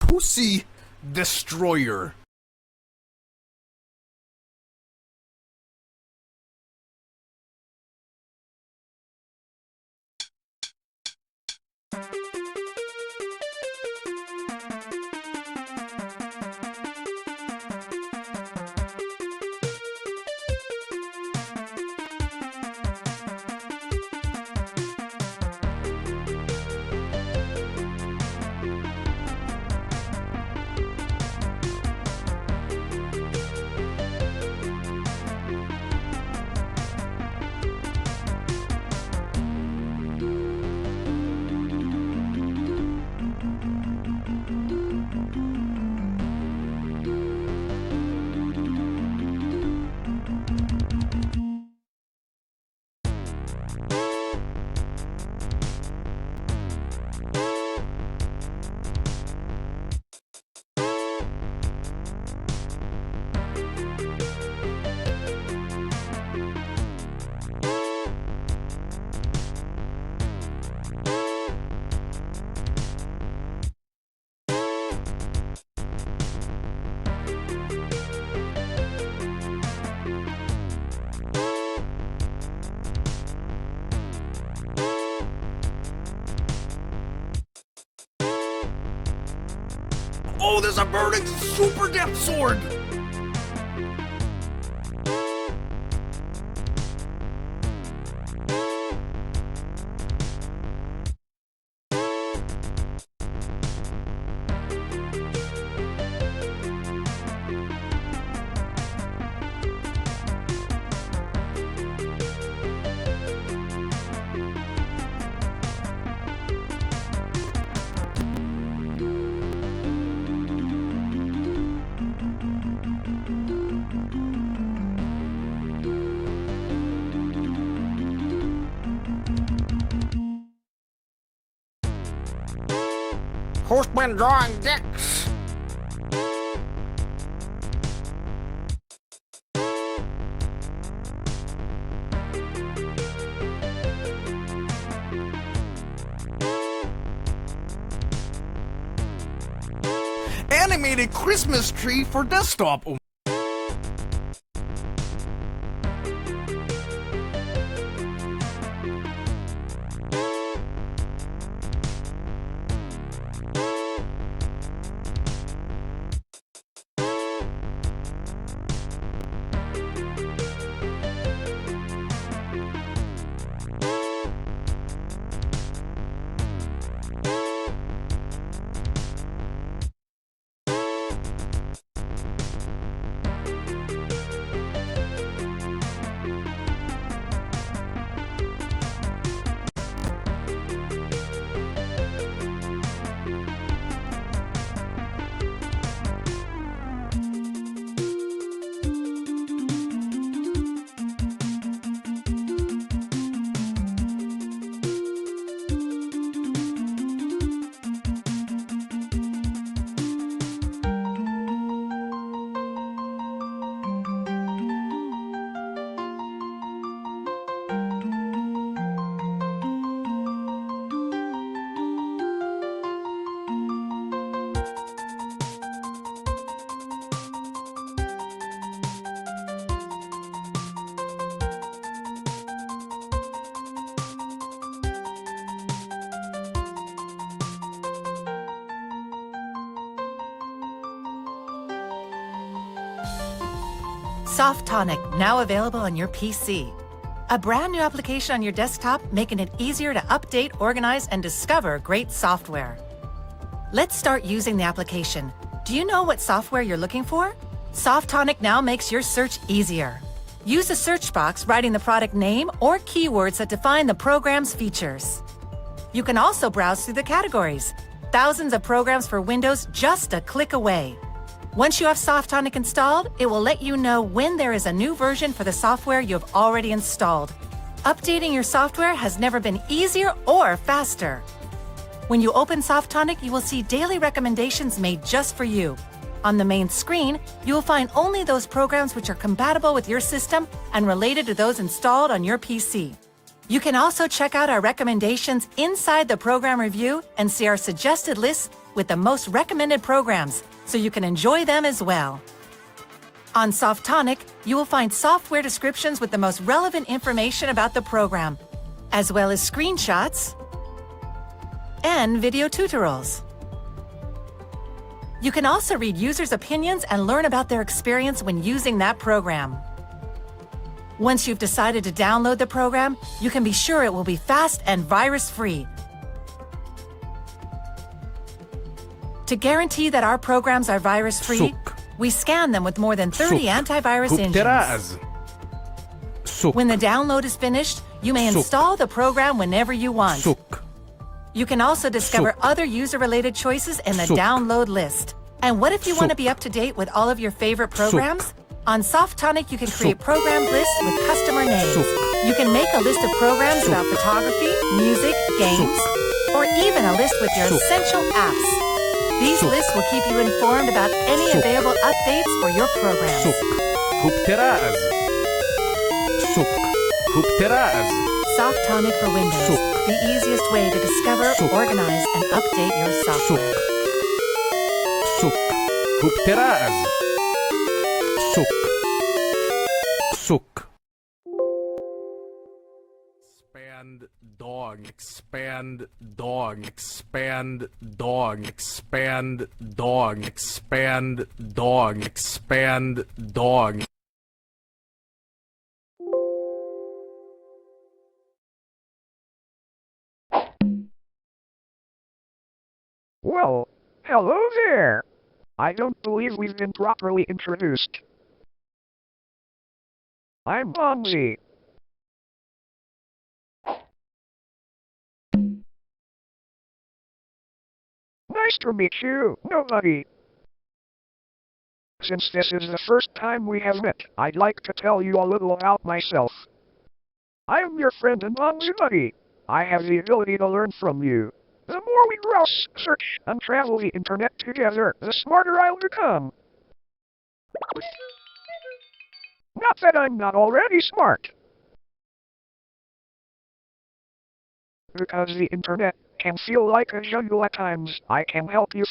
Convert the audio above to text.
Pussy Destroyer. Oh, there's a burning super depth sword! Who's been drawing dicks? Animated Christmas tree for desktop. Softonic, now available on your PC. A brand new application on your desktop, making it easier to update, organize, and discover great software. Let's start using the application. Do you know what software you're looking for? Softonic now makes your search easier. Use the search box, writing the product name or keywords that define the program's features. You can also browse through the categories. Thousands of programs for Windows just a click away. Once you have Softonic installed, it will let you know when there is a new version for the software you have already installed. Updating your software has never been easier or faster. When you open Softonic, you will see daily recommendations made just for you. On the main screen, you will find only those programs which are compatible with your system and related to those installed on your PC. You can also check out our recommendations inside the program review and see our suggested lists with the most recommended programs, so you can enjoy them as well. On Softonic, you will find software descriptions with the most relevant information about the program, as well as screenshots and video tutorials. You can also read users' opinions and learn about their experience when using that program. Once you've decided to download the program, you can be sure it will be fast and virus-free. To guarantee that our programs are virus-free, we scan them with more than 30 antivirus engines. When the download is finished, you may install the program whenever you want. You can also discover other user-related choices in the download list. And what if you want to be up to date with all of your favorite programs? On Softonic, you can create program lists with customer names. You can make a list of programs about photography, music, games, or even a list with your essential apps. These lists will keep you informed about any available updates for your programs. Softonic for Windows, the easiest way to discover, organize, and update your software. Expand dog, expand dog, expand dog, expand dog, expand dog, expand dog. Well, hello there! I don't believe we've been properly introduced. I'm VMware. Nice to meet you, nobody. Since this is the first time we have met, I'd like to tell you a little about myself. I am your friend and buddy. I have the ability to learn from you. The more we browse, search, and travel the internet together, the smarter I'll become. Not that I'm not already smart. Because the internet can feel like a jungle at times, I can help you